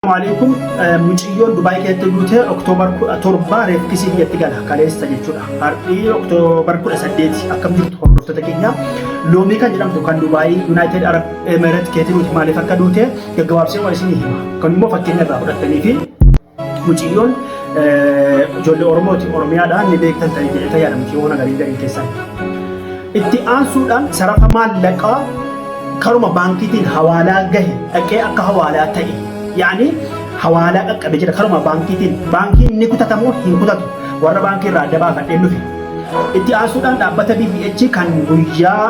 Assalamualaikum mucayyoon Dubaay keessatti duute Oktoobar 17 reefkisii biyyatti gala kaleessa jechuudha. Har'ii Oktoobar 18 akkam jirtu hordoftoota keenya. Loomii kan jedhamtu kan Dubaay United Arab Emirates keessatti duute maaliif akka duute gaggabaabsee waan isinii hima. Kan immoo fakkeenya irraa fudhattanii fi mucayyoon ijoollee Oromooti Oromiyaadhaan ni beektan ta'e jedhee yaadamti yoo nagarii keessan. Itti aansuudhaan sarafa maallaqaa karuma baankiitiin hawaalaa gahe dhaqee akka hawaalaa ta'e. Yani hawaalaa qaqqabe jira karuma baankiitiin baankiin ni kutatamoo hin kutatu warra baankii irraa adda baafadhee dhufe. Itti aansuudhaan dhaabbata BBH kan guyyaa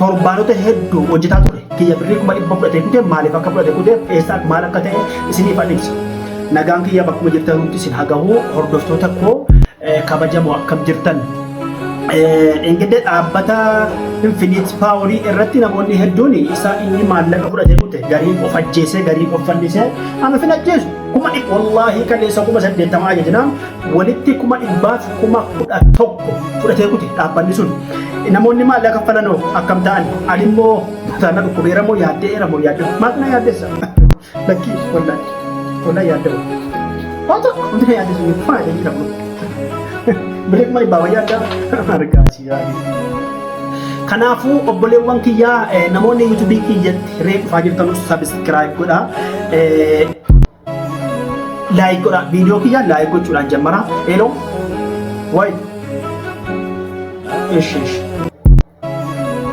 torbaanota hedduu hojjetaa ture kiyya birrii 100 fudhatee kutee maaliif akka fudhatee kutee eessaa maal akka ta'e isiniif addeessa. Nagaan kiyya bakkuma jirtanutti isin hagahuu hordoftoota koo kabajamoo akkam jirtan. Engedde dhaabbata Infinite Power irratti namoonni hedduun isa inni maallaqa fudhatee kute garii of ajjeesee garii of fannisee ana fin ajjeesu kuma wallahi kaleessa kuma 80 ajajnaan walitti kuma 111 fudhatee kute dhaabbanni sun namoonni maallaqa falanoo akkam ta'an alimmoo sana dhukkubeeramoo yaaddeeramoo yaadde maaqna yaaddeessa lakki wallahi yaaddeeru waata hundi yaaddeessu faayida jedhamu Break my babayada argasi yaani. Kanafu obboleewwan kiyyaa namoonni YouTube kiyyatti reef faajirtanu subscribe godha. Like godha video kiyya like gochuudhaan jammara. Hello. Wait.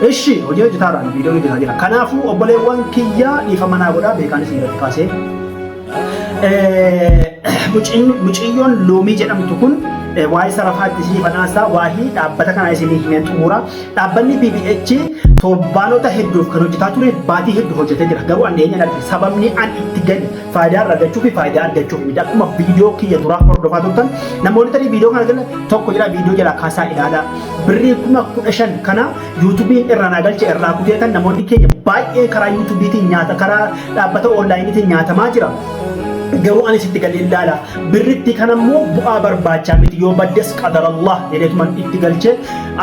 Ishi hojii hojjetaaraan video hojjetaa jira. Kanafu obboleewwan kiyyaa dhiifa manaa godha beekaan isin kaasee. Mucayyoon loomii jedhamtu kun waa'ee sarafaatti isii banaasaa waa'ee dhaabbata kana isinii himeen xumura. Dhaabbanni BBH torbaanota hedduuf kan hojjetaa ture baatii hedduu hojjetee jira. Garuu anneenya dhalli sababni an itti gadi faayidaa argachuu fi faayidaa argachuuf miti. Akkuma viidiyoo kiyya duraa hordofaa turtan namoonni tarii viidiyoo kana gala tokko jira viidiyoo jala kaasaa ilaala. Birrii 15,000 kana yuutuubiin irraa nagalche irraa kuteetan namoonni keenya baay'ee karaa yuutuubiitiin nyaata karaa dhaabbata onlaayiniitiin nyaatamaa jira. Garuu anis itti galee ilaala. Birritti kanammoo bu'aa barbaachaa miti yoo baddes qadarallah jedheetuman itti galchee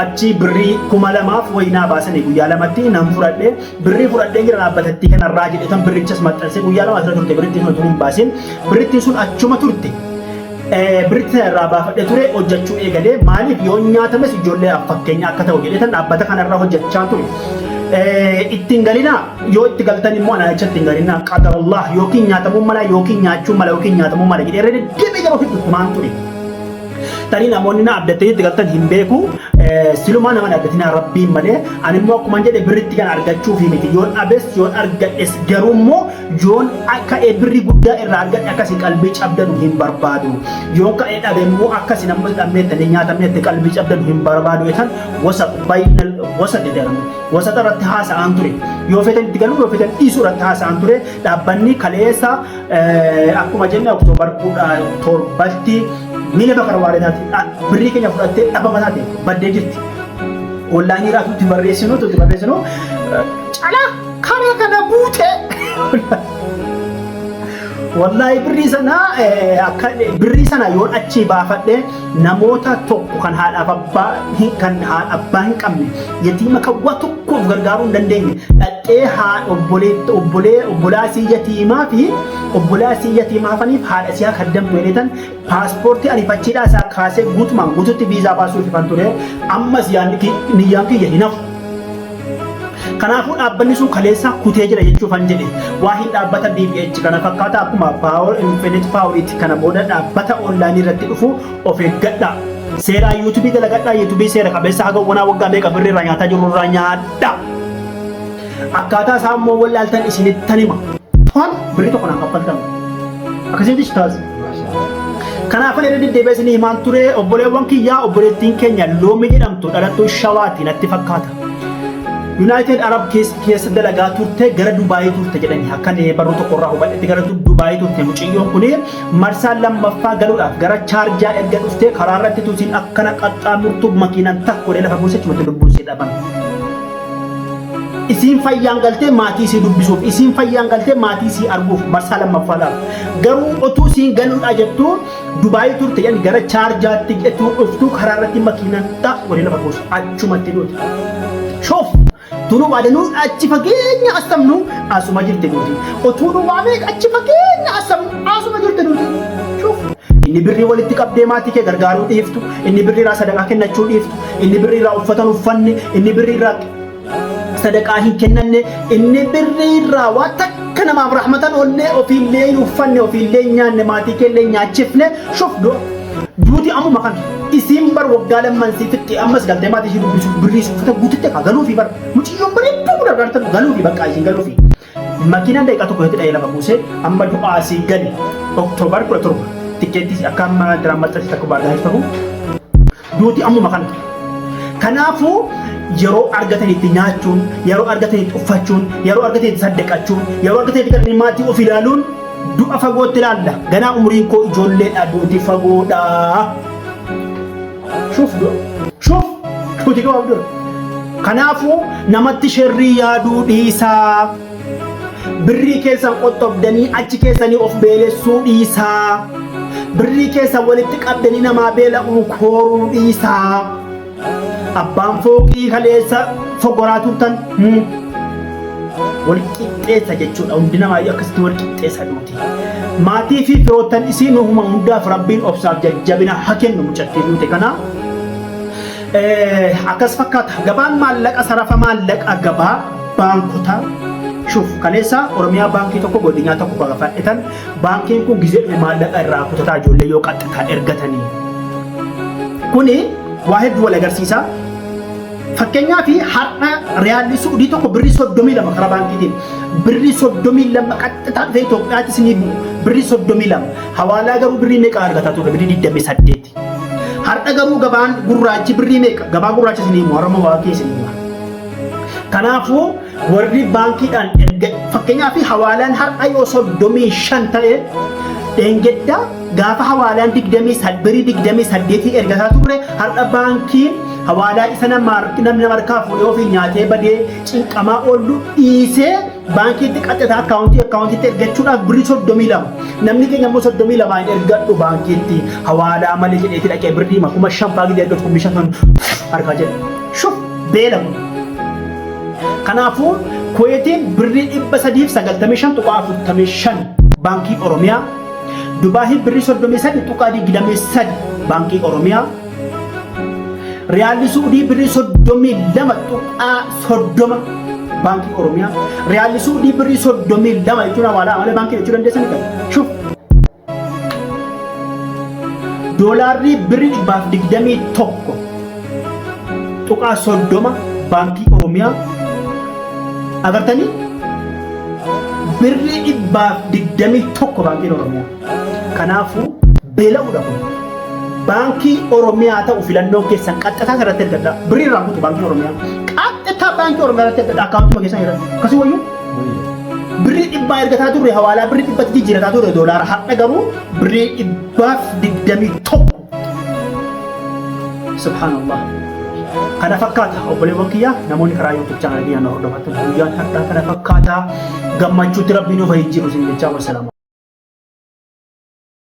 achi birrii 2,000 wayinaa baasanii guyyaa lamatti nan fudhadhee birrii fudhadhee jira dhaabbatatti kanarraa jedheetan birrichas maxxansee guyyaa lama asirra turte birrittiin sun hin baasin birrittiin sun achuma turte. Birritti irraa baafadhee ture hojjechuu eegalee maaliif yoo nyaatames ijoollee fakkeenya akka ta'u jedheetan dhaabbata kanarraa hojjechaa ture. Ittiin galina yoo itti galtan immoo ana jecha ittiin galina qadarallah yookiin nyaatamuu mala yookiin nyaachuu mala yookiin nyaatamuu mala jedhee deebi'ee yeroo hedduu kumaan ture. Tarii namoonni na abdatanii itti galtan hin beeku silumaa nama abdatina rabbiin malee ani immoo akkuma jedhe birritti kan argachuuf miti yoon abes yoon argadhes garuu immoo yoon akka birrii guddaa irraa argadhe akkasii qalbii cabdanu hin barbaadu yoon ka'ee dhabe immoo akkasii namni dhammeettanii nyaatamneetti qalbii cabdanu hin barbaadu jetan wasa deddeeramu wasa irratti haasa'an ture yoo fetan itti galuu yoo fetan dhiisuu irratti haasa'an ture dhaabbanni kaleessa akkuma jenne Oktoobar 17 Mila bakar waaridaati birrii keenya fudhattee dhabama taate baddee jirti. Onlaayinii irraa tutti barreessinu cala karaa kana buute. Wallahi birrii sana yoon achi baafadhee namoota tokko kan haadhaaf abbaa hin qabne yatiima kawwa tokkoof gargaaruu hin dandeenye dhaqee obbolaasii yatiimaafaniif haadha siyaa kaddamtu jedhetan paaspoortii ariifachiidhaa isaa kaasee guutumaan guututti viizaa baasuuf kan ture ammas niyyaan kiyya hin hafu. Kanaafuu dhaabbanni sun kaleessa kutee jira jechuufan jedhe waa'ee dhaabbata BBH kana fakkaata akkuma Infinite Power kana booda dhaabbata onlaayinii irratti dhufu of eeggadha. Seeraa yuutuubii dalagadhaa yuutuubii seera qabeessa haga waggaa meeqa birrii irraa nyaataa jiru irraa nyaadha. Akkaataa isaa immoo wallaaltan isinittan hima. Toon birrii tokko naan kaffaltamu. Akkasitti taasisa. Kanaafan irra deddeebi'ee isinii himaan ture obboleewwan kiyyaa obboleettiin keenya loomii jedhamtu dhalattuu shawaati natti fakkaata. United Arab keessa dalagaa turte gara Dubaay turte jedhanii akkan barruu tokko irraa hubadhetti gara Dubaay turte mucayyoon kun marsaa lammaffaa galuudhaaf gara chaarjaa erga dhuftee karaa irratti tuutiin akkana qaxxaamurtu makiinaan takka godhee lafa buusee chumatti lubbuun ishee dhaban. Isiin fayyaan galtee maatii isii dubbisuuf isiin fayyaan galtee maatii isii arguuf marsaa lammaffaadhaaf garuu otuu isiin galuudhaa jettuu Dubaay turte jedhanii gara chaarjaatti jettuu dhuftuu karaa irratti makiinaan takka godhee lafa buuse achumatti dhuute. Shoof Tunu badanuu achi fageenya asamnu asuma jirte gooti. Otunu waamee achi fageenya asamnu inni birrii walitti qabdee maatii kee gargaaruu dhiiftu, inni birrii irraa sadaqaa kennachuu dhiiftu, inni birrii irraa uffatan uffanne, inni birrii irraa sadaqaa hin kennanne, inni birrii irraa waan takka namaaf rahmatan ollee ofiillee hin uffanne, ofiillee hin nyaanne, maatii keellee hin nyaachifne shufdoo duuti ammuma kana isiin bar waggaa lamman siifitti ammas galtee maatii ishee dubbisuuf birrii uffata guutitte kaa galuufi bar muciyyoon bareedduu gargaartan galuufi bakka isiin galuufi. Makiinaan daqiiqaa tokko itti dhahee lafa buusee amma du'aa asii gadi Oktoobar 17 tikkeettii akka amma diraan maxxansi takka baargaa'eef ta'u duuti ammuma kana. Kanaafuu yeroo argatanitti nyaachuun, yeroo argatanitti uffachuun, yeroo argatanitti saddaqachuun, yeroo argatanitti kan maatii of ilaaluun du'a fagootti ilaalla. Ganaa umriin koo ijoolleedha duuti fagoodha. Shuf duuti qabaaf dura. Kanaafuu namatti sherrii yaaduu dhiisaa. Birrii keessan qottobdanii achi keessanii of beelessuu dhiisaa. Birrii keessan walitti qabdanii namaa beela'uu kooruu dhiisaa. Abbaan fooqii kaleessa fogoraa turtan wal qixxeessa jechuudha. Hundi namaa akkasitti wal qixxeessa duuti. Maatii fi firoottan isiin uumama hundaaf rabbiin obsaaf jajjabina haa kennu mucattii duute kana. Akkas fakkaata gabaan maallaqa sarafa maallaqa gabaa baankota shuf kaleessa Oromiyaa baankii tokko godinyaa tokko baga fadhitan baankiin kun gizee maallaqa irraa kutataa ijoollee yoo qaxxitaa ergatanii kuni waa hedduu wal agarsiisa. Fakkeenyaaf har'a riyaalli Suudii tokko birrii 32 karaa baankiitiin birrii 32 qaxxitaa dhufee Itoophiyaattis ni bu'u birrii 32 hawaalaa garuu birrii meeqa argataa ture birrii 28. Har'a garuu gabaan gurraachi birrii meeqa gabaa gurraacha isinii himu harama waa keessa himu. Kanaafuu warri baankiidhaan erga fakkeenyaaf hawaalaan har'a yoo 35 ta'e dheengaddaa gaafa hawaalaan 28 birrii 28 ergataa ture har'a baankiin hawaalaa isa namni harkaa fuudhee ofii nyaatee badee cinqamaa oollu dhiisee baankiitti qaxxataa akkaawuntiitti ergachuudhaaf birrii 32 namni keenya immoo 32 hin ergadhu baankiitti hawaalaa malee jedheetti dhaqee birrii 5,000 gidee ergatu 5,000 harkaa jedhe shuf beelamu. Kanaafuu Kuweetiin birrii 395.45 baankii Oromiyaa, Dubaahiin birrii 33.23 baankii Oromiyaa, Riyaalli Suudii birrii 32.30 baankii Oromiyaa, Riyaalli Suudii birrii 32 jechuun hawaalaa malee baankii jechuu dandeessanii qabu. Shuf Doolaarri birrii 121.30 baankii Oromiyaa. Agartanii birrii 121 baankii Oromiyaa. Kanaafuu beela'uudha kun baankii Oromiyaa ta'u filannoon keessan qaxxataa irratti ergadha. Birrii irraa kutu baankii Oromiyaa qaxxataa baankii Oromiyaa irratti ergadha akkaawuntii keessan irratti akkasii wayyuu birrii 100 ergataa turre hawaalaa birrii 100 jijjiirataa turre doolaara har'a garuu birrii 121. Subhaanallah. Kana fakkaata obboleewwan kiyya namoonni karaa YouTube channel kiyyaa na hordofatan guyyaan har'aa kana fakkaata gammachuutti rabbiin of haa jijjiiru isin jechaa wassalaam.